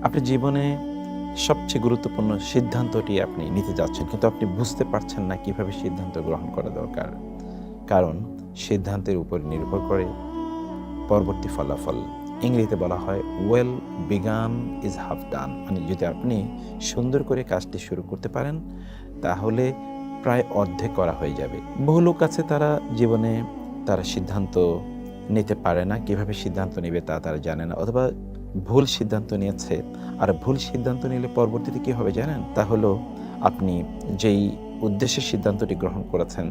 আপনি জীবনে সবচেয়ে গুরুত্বপূর্ণ সিদ্ধান্তটি আপনি নিতে যাচ্ছেন, কিন্তু আপনি বুঝতে পারছেন না কিভাবে সিদ্ধান্ত গ্রহণ করা দরকার। কারণ সিদ্ধান্তের উপর নির্ভর করে পরবর্তী ফলাফল। ইংরেজিতে বলা হয় ওয়েল বিগান ইজ হাফ ডান, মানে যদি আপনি সুন্দর করে কাজটি শুরু করতে পারেন তাহলে প্রায় অর্ধেক করা হয়ে যাবে। বহু লোক আছে তারা জীবনে তারা সিদ্ধান্ত নিতে পারে না, কিভাবে সিদ্ধান্ত নেবে তা তারা জানে না, অথবা ভুল সিদ্ধান্ত নিয়েছে। আর ভুল সিদ্ধান্ত নিলে পরবর্তীতে কী হবে জানেন? তা হলো আপনি যেই উদ্দেশ্যে সিদ্ধান্তটি গ্রহণ করেছেন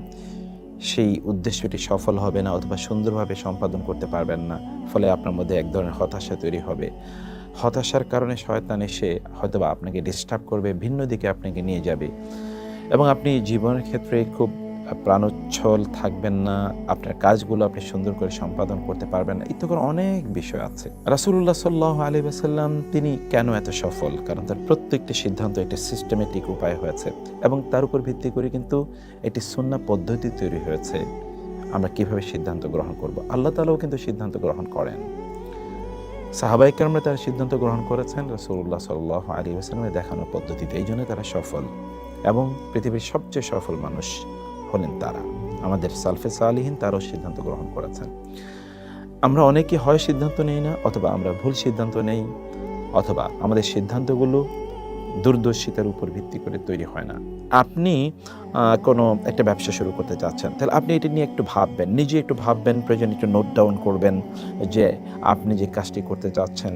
সেই উদ্দেশ্যটি সফল হবে না, অথবা সুন্দরভাবে সম্পাদন করতে পারবেন না। ফলে আপনার মধ্যে এক ধরনের হতাশা তৈরি হবে। হতাশার কারণে শয়তান এসে হয়তোবা আপনাকে ডিস্টার্ব করবে, ভিন্ন দিকে আপনাকে নিয়ে যাবে এবং আপনি জীবনের ক্ষেত্রে খুব প্রাণোচ্ছল থাকবেন না, আপনার কাজগুলো আপনি সুন্দর করে সম্পাদন করতে পারবেন না। ইত্যাদি অনেক বিষয় আছে। রাসূলুল্লাহ সাল্লাল্লাহু আলাইহি ওয়াসাল্লাম তিনি কেন এত সফল? কারণ তার প্রত্যেকটি সিদ্ধান্ত একটি সিস্টেমেটিক উপায় হয়েছে এবং তার উপর ভিত্তি করে কিন্তু একটি সুন্নাহ পদ্ধতি তৈরি হয়েছে আমরা কিভাবে সিদ্ধান্ত গ্রহণ করব। আল্লাহ তাআলাও কিন্তু সিদ্ধান্ত গ্রহণ করেন, সাহাবায়ে কেরামরা তারা সিদ্ধান্ত গ্রহণ করেছেন রাসূলুল্লাহ সাল্লাল্লাহু আলাইহি ওয়াসাল্লামের দেখানো পদ্ধতিতে। এই জন্য তারা সফল এবং পৃথিবীর সবচেয়ে সফল মানুষ হলেন তারা। আমাদের সালফে সালিহিন তারাও সিদ্ধান্ত গ্রহণ করেছেন। আমরা অনেকে হয় সিদ্ধান্ত নেই না, অথবা আমরা ভুল সিদ্ধান্ত নেই, অথবা আমাদের সিদ্ধান্তগুলো দূরদর্শিতার উপর ভিত্তি করে তৈরি হয় না। আপনি কোনো একটা ব্যবসা শুরু করতে চাচ্ছেন, তাহলে আপনি এটা নিয়ে একটু ভাববেন, নিজে একটু ভাববেন, প্রয়োজন একটু নোট ডাউন করবেন যে আপনি যে কাজটি করতে চাচ্ছেন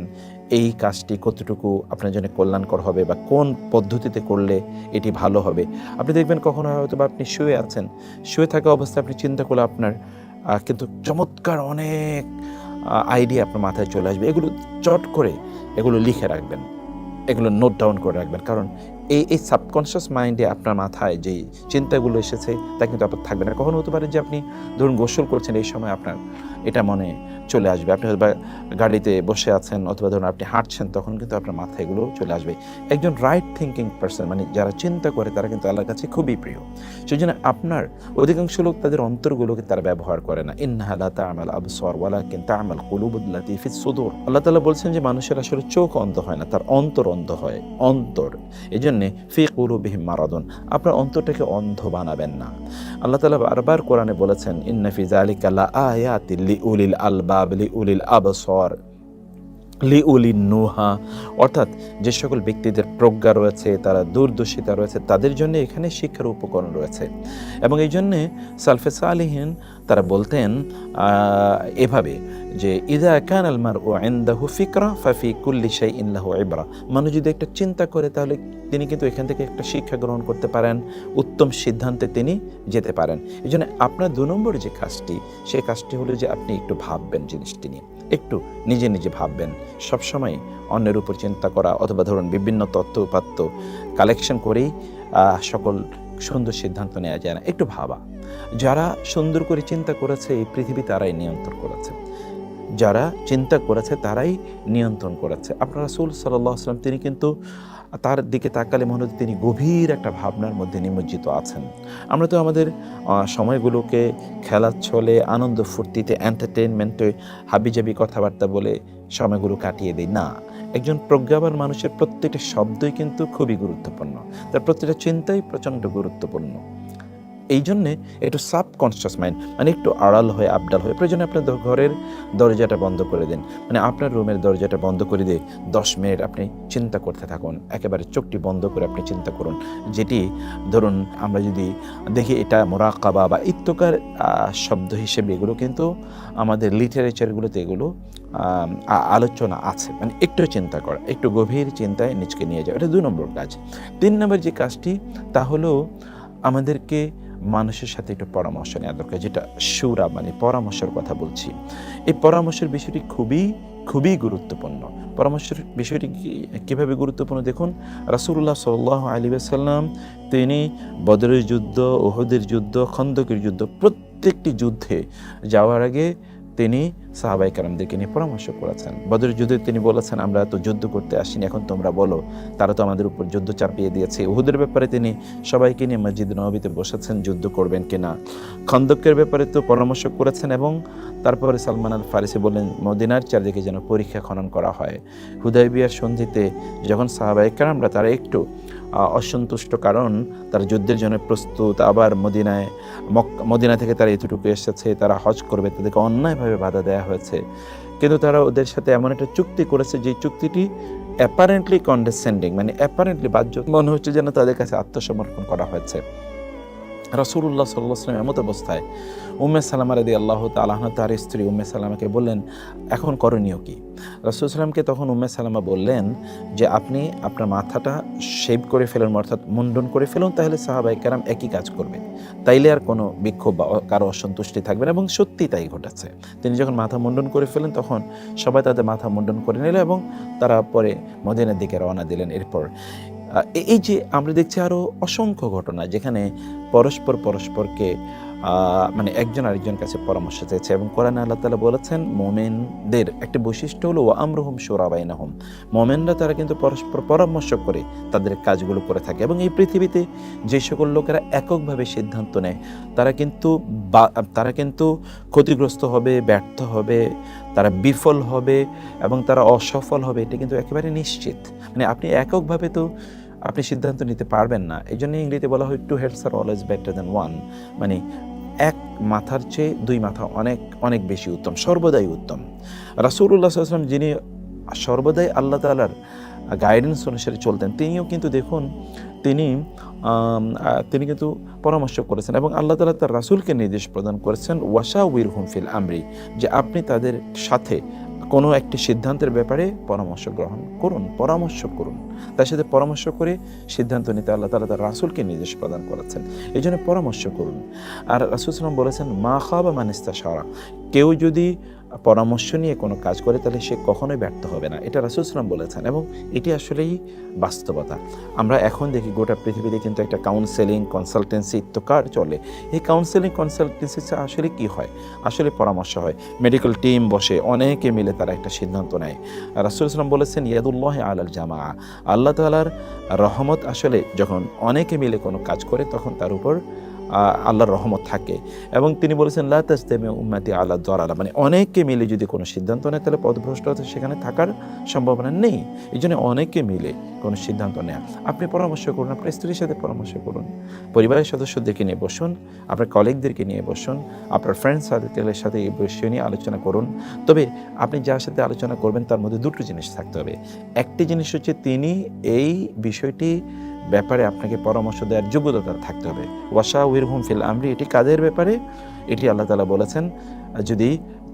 এই কাজটি কতটুকু আপনার জন্য কল্যাণকর হবে বা কোন পদ্ধতিতে করলে এটি ভালো হবে। আপনি দেখবেন কখনো হয়তো বা আপনি শুয়ে আছেন, শুয়ে থাকা অবস্থায় আপনি চিন্তা করলে আপনার কিন্তু চমৎকার অনেক আইডিয়া আপনার মাথায় চলে আসবে। এগুলো চট করে এগুলো লিখে রাখবেন, এগুলো নোট ডাউন করে রাখবেন, কারণ এই সাবকনশিয়াস মাইন্ডে আপনার মাথায় যেই চিন্তাগুলো এসেছে তা কিন্তু আপনার থাকবে না। কখনো হতে পারে যে আপনি ধরুন গোসল করছেন, এই সময় আপনার এটা মনে চলে আসবে। আপনি হয়তো গাড়িতে বসে আছেন, অথবা ধরুন আপনি হাঁটছেন, তখন কিন্তু আপনার মাথায় এগুলো চলে আসবে। একজন রাইট থিঙ্কিং পারসন, মানে যারা চিন্তা করে তারা কিন্তু আল্লাহর কাছে খুবই প্রিয়। সেই জন্য আপনার অধিকাংশ লোক তাদের অন্তরগুলোকে তারা ব্যবহার করে না। ইন্নাহা লা তা'মাল আবসার ওয়ালাকিন তা'মাল কুলুবুল্লাতী ফিস সুদূর। আল্লাহ তাআলা বলছেন যে মানুষের আসলে চোখ অন্ধ হয় না, তার অন্তর অন্ধ হয়। অন্তর, এই জন্যে ফি কুলুবিহিম মারাদুন, আপনার অন্তরটাকে অন্ধ বানাবেন না। আল্লাহ তাআলা বারবার কোরআনে বলেছেন ইন্না ফি যালিকা লা আয়াতিল লিউলিল আলবাব লিউলিল আবসার লিউলিন নুহা, অর্থাৎ যে সকল ব্যক্তিদের প্রজ্ঞা রয়েছে, তারা দূরদর্শিতা রয়েছে, তাদের জন্য এখানে শিক্ষার উপকরণ রয়েছে। এবং এই জন্যে সালফে সালিহিন তারা বলতেন এভাবে যে ইযা কানাল মারউ ইনদাহু ফিকরা ফাফি কুল্লি শাইইন লাহু ইবরা, মানুষ যদি একটা চিন্তা করে তাহলে তিনি কিন্তু এখান থেকে একটা শিক্ষা গ্রহণ করতে পারেন, উত্তম সিদ্ধান্তে তিনি যেতে পারেন। এই জন্য আপনার 2 নম্বর যে কাজটি, সেই কাজটি হলো যে আপনি একটু ভাববেন জিনিসটি নিয়ে, একটু নিজে নিজে ভাববেন। সবসময় অন্যের উপর চিন্তা করা, অথবা ধরুন বিভিন্ন তথ্য উপাত্ত কালেকশন করেই সকল সুন্দর সিদ্ধান্ত নেওয়া যায় না। একটু ভাবা। যারা সুন্দর করে চিন্তা করেছে এই পৃথিবী তারাই নিয়ন্ত্রণ করেছে, যারা চিন্তা করেছে তারাই নিয়ন্ত্রণ করেছে। আপনার রাসূল সাল্লাল্লাহু আলাইহি ওয়াসাল্লাম তিনি কিন্তু তার দিকে তাকালে মনে হচ্ছে তিনি গভীর একটা ভাবনার মধ্যে নিমজ্জিত আছেন। আমরা তো আমাদের সময়গুলোকে খেলাচ্ছলে, আনন্দ ফুর্তিতে, এন্টারটেইনমেন্টে হাবিজাবি কথাবার্তা বলে সময়গুলো কাটিয়ে দিই না। একজন প্রজ্ঞাবান মানুষের প্রত্যেকটা শব্দই কিন্তু খুবই গুরুত্বপূর্ণ, তার প্রত্যেকটা চিন্তাই প্রচণ্ড গুরুত্বপূর্ণ। এই জন্যে একটু সাবকনশিয়াস মাইন্ড, মানে একটু আড়াল হয়ে আবডাল হয়ে, প্রয়োজনে আপনার ঘরের দরজাটা বন্ধ করে দিন, মানে আপনার রুমের দরজাটা বন্ধ করে দিয়ে 10 মিনিট আপনি চিন্তা করতে থাকুন। একেবারে চোখটি বন্ধ করে আপনি চিন্তা করুন, যেটি ধরুন আমরা যদি দেখি এটা মুরাকাবা বা ইত্তকার শব্দ হিসেবে এগুলো কিন্তু আমাদের লিটারেচারগুলোতে এগুলো আলোচনা আছে। মানে একটু চিন্তা করা, একটু গভীর চিন্তায় নিজকে নিয়ে যাওয়া, এটা 2 নম্বর কাজ। 3 নম্বর যে কাজটি তা হলো আমাদেরকে মানুষের সাথে একটু পরামর্শ নেওয়া দরকার, যেটা শুরা, মানে পরামর্শের কথা বলছি। এই পরামর্শের বিষয়টি খুবই খুবই গুরুত্বপূর্ণ। পরামর্শের বিষয়টি কীভাবে গুরুত্বপূর্ণ দেখুন, রাসূলুল্লাহ সাল্লাল্লাহু আলাইহি ওয়াসাল্লাম তিনি বদরের যুদ্ধ, উহুদের যুদ্ধ, খন্দকের যুদ্ধ, প্রত্যেকটি যুদ্ধে যাওয়ার আগে তিনি সাহাবায়ে কেরামদেরকে নিয়ে পরামর্শ করেছেন। বদরের যুদ্ধে তিনি বলেছেন, আমরা তো যুদ্ধ করতে আসিনি, এখন তোমরা বলো। তারা তো আমাদের উপর যুদ্ধ চাপিয়ে দিয়েছে। উহুদের ব্যাপারে তিনি সবাইকে নিয়ে মসজিদ নববীতে বসেছেন, যুদ্ধ করবেন কিনা। খন্দকের ব্যাপারে তো পরামর্শ করেছেন, এবং তারপরে সালমান আল ফারিসি বললেন মদিনার চারদিকে যেন পরীক্ষা খনন করা হয়। হুদায়বিয়ার সন্ধিতে যখন সাহাবায়ে কেরামরা তারা একটু অসন্তুষ্ট, কারণ তারা যুদ্ধের জন্য প্রস্তুত, আবার মদিনা থেকে তারা এতটুকু এসেছে, তারা হজ করবে, তাদেরকে অন্যায়ভাবে বাধা দেওয়া হয়েছে। কিন্তু তারা ওদের সাথে এমন একটা চুক্তি করেছে যে চুক্তিটি অ্যাপারেন্টলি কন্ডেসেন্ডিং, মানে অ্যাপারেন্টলি বাহ্য মনে হচ্ছে যেন তাদের কাছে আত্মসমর্পণ করা হয়েছে। রাসূলুল্লাহ সাল্লাল্লাহু আলাইহি ওয়াসাল্লাম এমত অবস্থায় উম্মে সালামা রাদিয়াল্লাহু তাআলা আনহা তার স্ত্রী উম্মে সালামাকে বললেন, এখন করণীয় কি? রাসূল সাল্লামকে তখন উম্মে সালামা বললেন যে আপনি আপনার মাথাটা শেভ করে ফেলুন, অর্থাৎ মুন্ডন করে ফেলুন, তাহলে সাহাবায়ে কেরাম একই কাজ করবে, তাইলে আর কোনো বিক্ষোভ বা কারো অসন্তুষ্টি থাকবে না। এবং সত্যি তাই ঘটেছে। তিনি যখন মাথা মুন্ডন করে ফেলেন তখন সবাই তাদের মাথা মুন্ডন করে নিল এবং তারা পরে মদিনার দিকে রওনা দিলেন। এরপর এই যে আমরা দেখছি আরও অসংখ্য ঘটনা যেখানে পরস্পরকে মানে একজন আরেকজন কাছে পরামর্শ চাইছে। এবং কোরআনে আল্লাহ তাআলা বলেছেন মুমিনদের একটা বৈশিষ্ট্য হলো ওয়া আমরুহুম শুরা বাইনাহুম, মুমিনরা তারা কিন্তু পরস্পর পরামর্শ করে তাদের কাজগুলো করে থাকে। এবং এই পৃথিবীতে যে সকল লোকেরা এককভাবে সিদ্ধান্ত নেয় তারা কিন্তু ক্ষতিগ্রস্ত হবে, ব্যর্থ হবে, তারা বিফল হবে এবং তারা অসফল হবে, এটা কিন্তু একেবারে নিশ্চিত। মানে আপনি এককভাবে তো আপনি সিদ্ধান্ত নিতে পারবেন না। এই জন্য ইংরেজিতে বলা হয় two heads are always better than one, মানে এক মাথার চেয়ে দুই মাথা অনেক অনেক বেশি উত্তম, সর্বদাই উত্তম। রাসূলুল্লাহ সাল্লাল্লাহু আলাইহি ওয়াসাল্লাম যিনি সর্বদাই আল্লাহ তাআলার গাইডেন্স অনুসারে চলতেন, তিনিও কিন্তু দেখুন তিনি কিন্তু পরামর্শ করেছেন এবং আল্লাহ তাআলা তার রাসূলকে নির্দেশ প্রদান করেছেন ওয়াশাউইরহুম ফিল আমরি, যে আপনি তাদের সাথে কোনো একটি সিদ্ধান্তের ব্যাপারে পরামর্শ করুন, তার সাথে পরামর্শ করে সিদ্ধান্ত নিতে আল্লাহ তাআলা তার রাসূলকে নির্দেশ প্রদান করেছেন। এই জন্য পরামর্শ করুন। আর রাসূল সাল্লাল্লাহু আলাইহি ওয়াসাল্লাম বলেছেন মা খাবা মান ইস্তাশারা, কেউ যদি পরামর্শ নিয়ে কোনো কাজ করে তাহলে সে কখনোই ব্যর্থ হবে না, এটা রাসূল সাল্লাল্লাহু আলাইহি ওয়াসাল্লাম বলেছেন এবং এটি আসলেই বাস্তবতা। আমরা এখন দেখি গোটা পৃথিবীতে কিন্তু একটা কাউন্সেলিং কনসালটেন্সি ইত্তকার চলে। এই কাউন্সেলিং কনসালটেন্সি আসলে কি হয়? আসলে পরামর্শ হয়, মেডিকেল টিম বসে, অনেকে মিলে তারা একটা সিদ্ধান্ত নেয়। রাসূল সাল্লাল্লাহু আলাইহি ওয়াসাল্লাম বলেছেন ইয়াদুল্লাহি আলাল জামাআ, আল্লাহ তাআলার রহমত আসলে যখন অনেকে মিলে কোনো কাজ করে তখন তার উপর আল্লাহর রহমত থাকে। এবং তিনি বলেছেন লা তাজতামি উম্মতি আলা দালালা, মানে অনেকে মিলে যদি কোনো সিদ্ধান্ত নেয় তাহলে পথভ্রষ্টতা সেখানে থাকার সম্ভাবনা নেই। এই জন্য অনেকে মিলে কোনো সিদ্ধান্ত নেয়া, আপনি পরামর্শ করুন, আপনার স্ত্রীর সাথে পরামর্শ করুন, পরিবারের সদস্যদেরকে নিয়ে বসুন, আপনার কলিগদেরকে নিয়ে বসুন, আপনার ফ্রেন্ড সার্কেলের সাথে এই বিষয় নিয়ে আলোচনা করুন। তবে আপনি যার সাথে আলোচনা করবেন তার মধ্যে দুটো জিনিস থাকতে হবে। একটি জিনিস হচ্ছে তিনি এই বিষয়টি ব্যাপারে আপনাকে পরামর্শ দেওয়ার যোগ্যতা থাকতে হবে। ওয়াশাউইরহুম ফিল আমরি, এটি কাদের ব্যাপারে? এটি আল্লাহ তাআলা বলেছেন যদি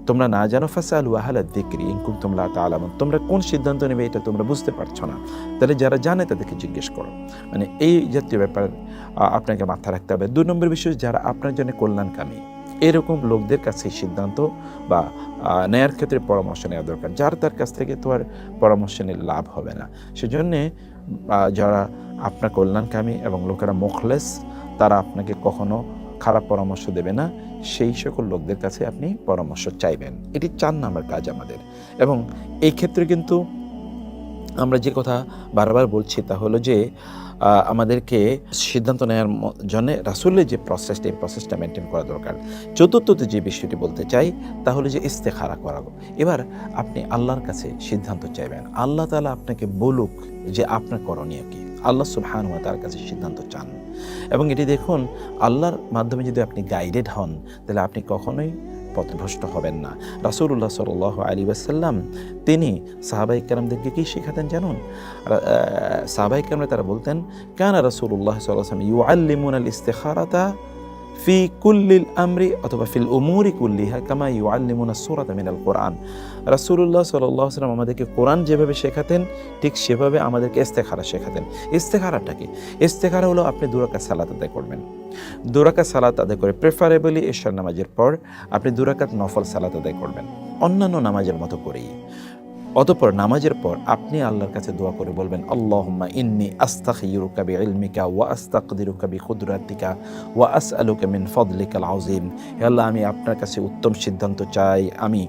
তোমরা না জানো ফাসআলু আহলা যিকরি ইন কুনতুম লা তা'লামুন, তোমরা কোন সিদ্ধান্ত নেবে এটা তোমরা বুঝতে পারছো না, তাহলে যারা জানে তাদেরকে জিজ্ঞেস করো। মানে এই জাতীয় ব্যাপার আপনাকে মাথায় রাখতে হবে। 2 নম্বর বিষয়, যারা আপনার জন্য কল্যাণকামী এরকম লোকদের কাছে সিদ্ধান্ত বা নেয়ার ক্ষেত্রে পরামর্শ নেওয়া দরকার। যার তার কাছ থেকে তো আর পরামর্শ নিলে লাভ হবে না। সেজন্যে যারা আপনার কল্যাণকামী এবং লোকেরা মুখলেস, তারা আপনাকে কখনো খারাপ পরামর্শ দেবে না, সেই সকল লোকদের কাছে আপনি পরামর্শ চাইবেন। এটি 4 নম্বর কাজ আমাদের। এবং এই ক্ষেত্রে কিন্তু আমরা যে কথা বারবার বলছি তা হলো যে আমাদেরকে সিদ্ধান্ত নেওয়ার জন্য রাসূলের যে প্রসেসটা, এই প্রসেসটা মেনটেন করা দরকার। চতুর্থতে যে বিষয়টি বলতে চাই তা হলো যে ইস্তেখারা করাবো। এবার আপনি আল্লাহর কাছে সিদ্ধান্ত চাইবেন, আল্লাহ তাআলা আপনাকে বলুক যে আপনার করণীয় কি। আল্লাহ সুবহানাহু ওয়া তাআলার কাছে সিদ্ধান্ত চান এবং এটি দেখুন আল্লাহর মাধ্যমে যদি আপনি গাইডেড হন তাহলে আপনি কখনোই পথভ্রষ্ট হবেন না। রাসূলুল্লাহ সাল্লাল্লাহু আলাইহি ওয়াসাল্লাম তিনি সাহাবায়ে কেরামদেরকে কি শেখাতেন জানুন? সাহাবায়ে কেরামরা তারা বলতেন কানা রাসূলুল্লাহ সাল্লাল্লাহু আলাইহি ওয়াসাল্লাম ইউআল্লিমুনাল ইস্তিখারাতা ফি কুল্লিল আমরি অথবা ফিল উমুরি কুল্লিহা কামা ইউআল্লিমুনা সূরাতা মিনাল কোরআন। রাসূলুল্লাহ সাল্লাল্লাহু আলাইহি ওয়াসাল্লাম আমাদেরকে কোরআন যেভাবে শেখাতেন ঠিক সেভাবে আমাদেরকে ইস্তেখারা শেখাতেন। ইস্তেখারাটা কি? ইস্তেখারা হলো আপনি 2 রাকাত সালাত আদায় করবেন। 2 রাকাত সালাত আদায় করে প্রেফারেবলি এশার নামাজের পর আপনি 2 রাকাত নফল সালাত আদায় করবেন অন্যান্য নামাজের মতো করেই। অতঃপর নামাজের পর আপনি আল্লাহর কাছে দোয়া করে বলবেন, আল্লাহুম্মা ইন্নী আস্তাখিরুকা বিইলমিকা ওয়া আস্তাকদিরুকা বিকুদরাতিকা ওয়া আসআলুকা মিন ফাদলিকাল আযীম। হে আল্লাহ, আমি আপনার কাছে উত্তম সিদ্ধান্ত চাই। আমি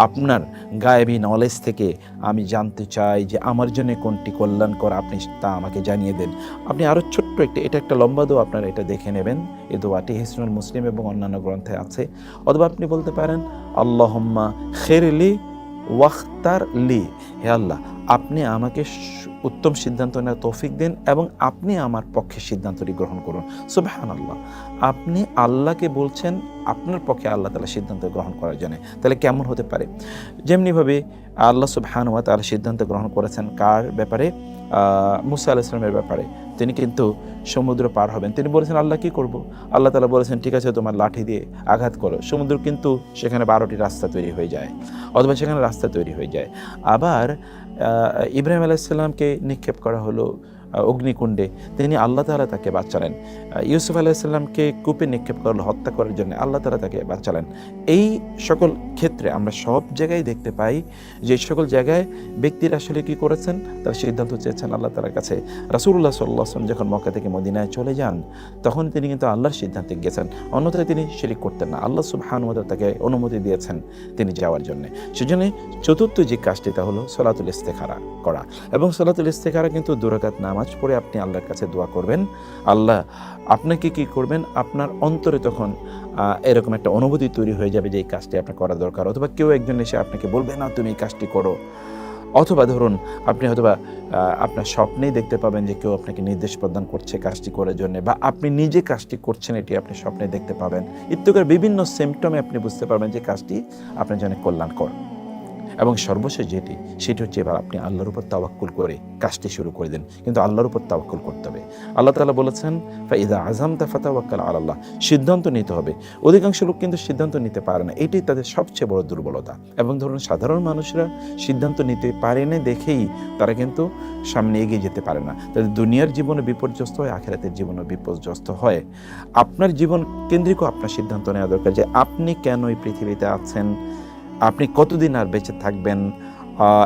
আপনার গায়েবী নলেজ থেকে আমি জানতে চাই যে আমার জন্য কোনটি কল্যাণকর, আপনি তা আমাকে জানিয়ে দেন। আপনি আরও ছোট্ট এটা একটা লম্বা দোয়া, আপনারা এটা দেখে নেবেন। এই দোয়াটি হিসনুল মুসলিম এবং অন্যান্য গ্রন্থে আছে। অথবা আপনি বলতে পারেন, আল্লাহুম্মা খিরলি ওয়াখতার লি। হে আল্লাহ, আপনি আমাকে উত্তম সিদ্ধান্ত নেওয়ার তৌফিক দিন এবং আপনি আমার পক্ষে সিদ্ধান্তটি গ্রহণ করুন। সুবহানাল্লাহ, আপনি আল্লাহকে বলছেন আপনার পক্ষে আল্লাহ তাআলা সিদ্ধান্ত গ্রহণ করার জন্য। তাহলে কেমন হতে পারে? যেমনিভাবে আল্লাহ সুবহানাহু ওয়া তাআলা সিদ্ধান্ত গ্রহণ করেছেন কার ব্যাপারে? মুসা আলাইহিস সালামের ব্যাপারে। তিনি কিন্তু সমুদ্র পার হবেন। তিনি বলেছেন, আল্লাহ কি করব? আল্লাহ তাআলা বলেছেন, ঠিক আছে, তোমার লাঠি দিয়ে আঘাত করো। সমুদ্র কিন্তু সেখানে 12টি রাস্তা তৈরি হয়ে যায়, অথবা সেখানে রাস্তা তৈরি হয়ে যায়। আবার ইব্রাহিম আলাইহিস সালামকে নিক্ষেপ করা হলো অগ্নিকুণ্ডে, তিনি আল্লাহ তাআলা তাকে বাঁচালেন। ইউসুফ আলাইহিস সালামকে কূপে নিক্ষেপ করলো হত্যা করার জন্য, আল্লাহ তাআলা তাকে বাঁচালেন। এই সকল ক্ষেত্রে আমরা সব জায়গায় দেখতে পাই যে সকল জায়গায় ব্যক্তিরা আসলে কি করেছেন, তারা সিদ্ধান্ত চেয়েছেন আল্লাহ তাআলার কাছে। রাসূলুল্লাহ সাল্লাল্লাহু আলাইহি ওয়াসাল্লাম যখন মক্কা থেকে মদিনায় চলে যান, তখন তিনি কিন্তু আল্লাহর সিদ্ধান্তে গেছেন, অন্যথায় তিনি শিরক করতেন না। আল্লাহ সুবহানাহু ওয়া তাআলা তাকে অনুমতি দিয়েছেন তিনি যাওয়ার জন্য। সেজন্য চতুর্থ যে কাজটি তা হলো সলাতুল ইস্তেখারা করা। এবং সলাতুল ইস্তেখারা কিন্তু 2 রাকাত নামাজ পড়ে আপনি আল্লাহর কাছে দোয়া করবেন। আল্লাহ আপনাকে কি করবেন, আপনার অন্তরে তখন এরকম একটা অনুভূতি তৈরি হয়ে যাবে যে এই কাজটি আপনার করা দরকার। অথবা কেউ একজন এসে আপনাকে বলবে, না তুমি এই কাজটি করো। অথবা ধরুন আপনি হয়তোবা আপনার স্বপ্নেই দেখতে পাবেন যে কেউ আপনাকে নির্দেশ প্রদান করছে কাজটি করার জন্য, বা আপনি নিজে কাজটি করছেন, এটি আপনি স্বপ্নে দেখতে পাবেন। ইত্যাদি বিভিন্ন সিমটমে আপনি বুঝতে পারবেন যে কাজটি আপনার জন্য কল্যাণকর। এবং সর্বশেষ যেটি, সেটি হচ্ছে এবার আপনি আল্লাহর উপর তাওয়াক্কুল করে কাজটি শুরু করে দিন। কিন্তু আল্লাহর উপর তাওয়াক্কুল করতে হবে। আল্লাহ তাআলা বলেছেন, ফাইদা আযামতা ফাতাওয়াক্কাল আলাল্লাহ, সিদ্ধান্ত নিতে হবে। অধিকাংশ লোক কিন্তু সিদ্ধান্ত নিতে পারে না, এটাই তাদের সবচেয়ে বড় দুর্বলতা। এবং ধরুন সাধারণ মানুষরা সিদ্ধান্ত নিতে পারে না দেখেই তারা কিন্তু সামনে এগিয়ে যেতে পারে না। তাদের দুনিয়ার জীবনে বিপর্যস্ত হয়, আখিরাতের জীবনে বিপর্যস্ত হয়। আপনার জীবন কেন্দ্রিক আপনার সিদ্ধান্ত নেওয়া দরকার যে আপনি কেন এই পৃথিবীতে আছেন, আপনি কতদিন আর বেঁচে থাকবেন,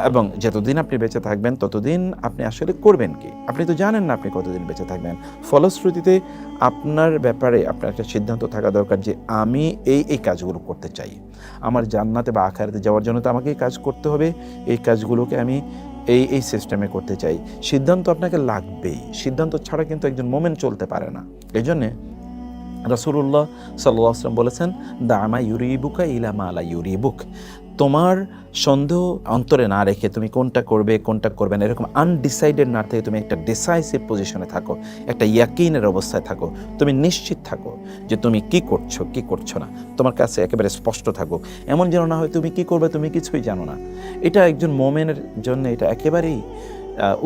এবং যতদিন আপনি বেঁচে থাকবেন ততদিন আপনি আসলে করবেন কি। আপনি তো জানেন না আপনি কতদিন বেঁচে থাকবেন। ফলশ্রুতিতে আপনার ব্যাপারে আপনার একটা সিদ্ধান্ত থাকা দরকার যে আমি এই কাজগুলো করতে চাই। আমার জান্নাতে বা আখিরাতে যাওয়ার জন্য তো আমাকে এই কাজ করতে হবে, এই কাজগুলোকে আমি এই সিস্টেমে করতে চাই। সিদ্ধান্ত আপনাকে লাগবেই, সিদ্ধান্ত ছাড়া কিন্তু একজন মোমেন চলতে পারে না। এই জন্যে রাসূলুল্লাহ সাল্লাল্লাহু আলাইহি ওয়াসাল্লাম বলেছেন, দামা ইউরিবুকা ইলা মা লা ইউরিবুক। তোমার সন্দেহ অন্তরে না রেখে তুমি কোনটা করবে কোনটা করবে না, এরকম আনডিসাইডেড না থেকে তুমি একটা ডিসাইসিভ পজিশনে থাকো, একটা ইয়াকিনের অবস্থায় থাকো। তুমি নিশ্চিত থাকো যে তুমি কি করছো কি করছো না, তোমার কাছে একেবারে স্পষ্ট থাকো। এমন যেন না হয় তুমি কি করবে তুমি কিছুই জানো না। এটা একজন মোমেনের জন্য এটা একেবারেই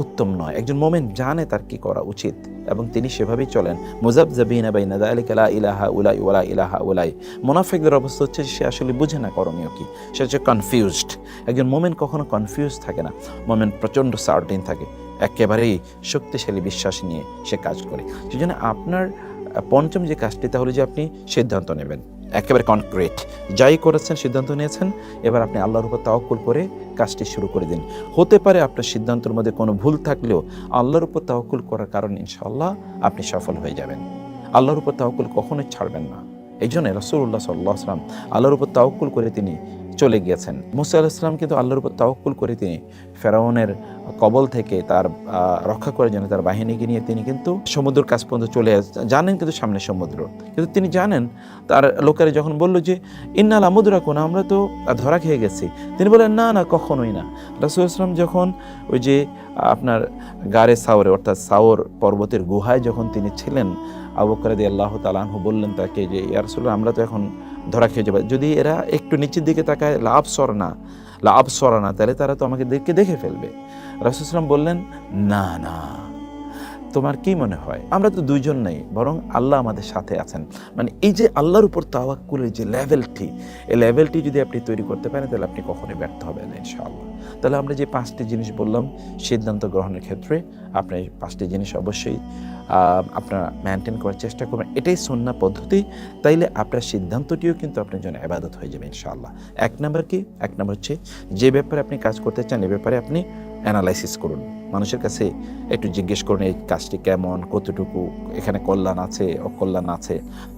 উত্তম নয়। একজন মোমেন জানে তার কি করা উচিত এবং তিনি সেভাবেই চলেন। মুযাবযাবিনা বাইনা যালিকা লা ইলাহা উলাই ওয়ালা ইলাহা উলাই। মুনাফিকদের অবস্থা হচ্ছে সে আসলে বুঝে না করণীয় কি, সে হচ্ছে কনফিউজড। একজন মোমেন কখনো কনফিউজ থাকে না, মোমেন প্রচণ্ড সার্টেন থাকে, একেবারেই শক্তিশালী বিশ্বাস নিয়ে সে কাজ করে। সেজন্য আপনার পঞ্চম যে কাজটি তা হলো যে আপনি সিদ্ধান্ত নেবেন, একেবারে কনক্রিট। যাই করেছেন সিদ্ধান্ত নিয়েছেন, এবার আপনি আল্লাহর উপর তাওয়াক্কুল করে কাজটি শুরু করে দিন। হতে পারে আপনার সিদ্ধান্তের মধ্যে কোনো ভুল থাকলেও আল্লাহর উপর তাওয়াক্কুল করার কারণে ইনশাআল্লাহ আপনি সফল হয়ে যাবেন। আল্লাহর উপর তাওয়াক্কুল কখনোই ছাড়বেন না। এই জন্য রাসূলুল্লাহ সাল্লাল্লাহু আলাইহি ওয়াসাল্লাম আল্লাহর উপর তাওয়াক্কুল করে তিনি চলে গিয়েছেন। মুসা আলাইহিস সালাম কিন্তু আল্লাহর উপর তাওয়াক্কুল করে তিনি ফেরাউনের কবল থেকে তার রক্ষা করার জন্য তার বাহিনীকে নিয়ে তিনি কিন্তু সমুদ্রের কাছ পর্যন্ত চলে জানেন, কিন্তু সামনে সমুদ্র, কিন্তু তিনি জানেন তার লোকেরা যখন বলল যে ইন্না লামুদরাকুন, আমরা তো ধরা খেয়ে গেছি, তিনি বলেন না না কখনোই না। রাসূলুল্লাহ সাল্লাম যখন ওই যে আপনার গারে সাওরে অর্থাৎ সাওর পর্বতের গুহায় যখন তিনি ছিলেন, আবু বকর রাদিয়াল্লাহু তাআলা আনহু বললেন তাকে যে ইয়া রাসূলুল্লাহ, আমরা তো এখন ধরা খেয়ে যাবে, যদি এরা একটু নিচের দিকে তাকায় লাভ সরানা তাহলে তারা তো আমাকে দেখে ফেলবে। রাসূলুল্লাহ সাল্লাম বললেন না না, তোমার কি মনে হয়? আমরা তো দুইজন নেই, বরং আল্লাহ আমাদের সাথে আছেন। মানে এই যে আল্লাহর উপর তাওয়াক্কুলের যে লেভেলটি, এই লেভেলটি যদি আপনি তৈরি করতে পারেন, তাহলে আপনি কখনোই ব্যর্থ হবেন না ইনশাআল্লাহ। তাহলে আমরা যে 5টি জিনিস বললাম সিদ্ধান্ত গ্রহণের ক্ষেত্রে, আপনি এই 5টি জিনিস অবশ্যই আপনারা মেনটেন করার চেষ্টা করবেন। এটাই সুন্নাহ পদ্ধতি। তাইলে আপনার সিদ্ধান্তটিও কিন্তু আপনার জন্য ইবাদত হয়ে যাবে ইনশাআল্লাহ। এক নাম্বার কি? এক নাম্বার হচ্ছে যে ব্যাপারে আপনি কাজ করতে চান, এ ব্যাপারে আপনি অ্যানালাইসিস করুন। মানুষের কাছে একটু জিজ্ঞেস করুন এই কাজটি কেমন, কতটুকু এখানে কল্যাণ আছে, অকল্যাণ আছে।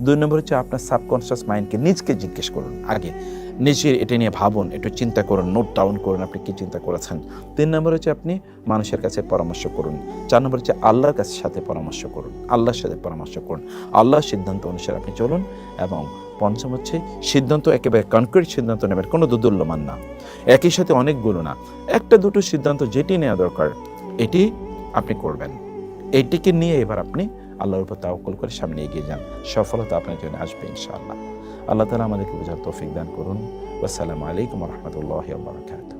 2 নম্বর হচ্ছে আপনার সাবকনশিয়াস মাইন্ডকে নিজকে জিজ্ঞেস করুন। আগে নিজে এটা নিয়ে ভাবুন, একটু চিন্তা করুন, নোট ডাউন করুন আপনি কী চিন্তা করেছেন। 3 নম্বর হচ্ছে আপনি মানুষের কাছে পরামর্শ করুন। 4 নম্বর হচ্ছে আল্লাহর সাথে পরামর্শ করুন, আল্লাহর সাথে পরামর্শ করুন, আল্লাহর সিদ্ধান্ত অনুসারে আপনি চলুন। এবং 5ম হচ্ছে সিদ্ধান্ত একেবারে কনক্রিট সিদ্ধান্ত নেবেন, কোনো দোদুল্যমান না, একই সাথে অনেকগুলো না, 1-2 সিদ্ধান্ত যেটি নেওয়া দরকার এটি আপনি করবেন। এটিকে নিয়ে এবার আপনি আল্লাহর উপর তাওয়াক্কুল করে সামনে এগিয়ে যান, সফলতা আপনার জন্য আসবে ইনশাআল্লাহ। আল্লাহ তাআলা আমাদেরকে বোঝার তৌফিক দান করুন। আসসালামু আলাইকুম ওয়া রাহমাতুল্লাহি ওয়া বারাকাতুহু।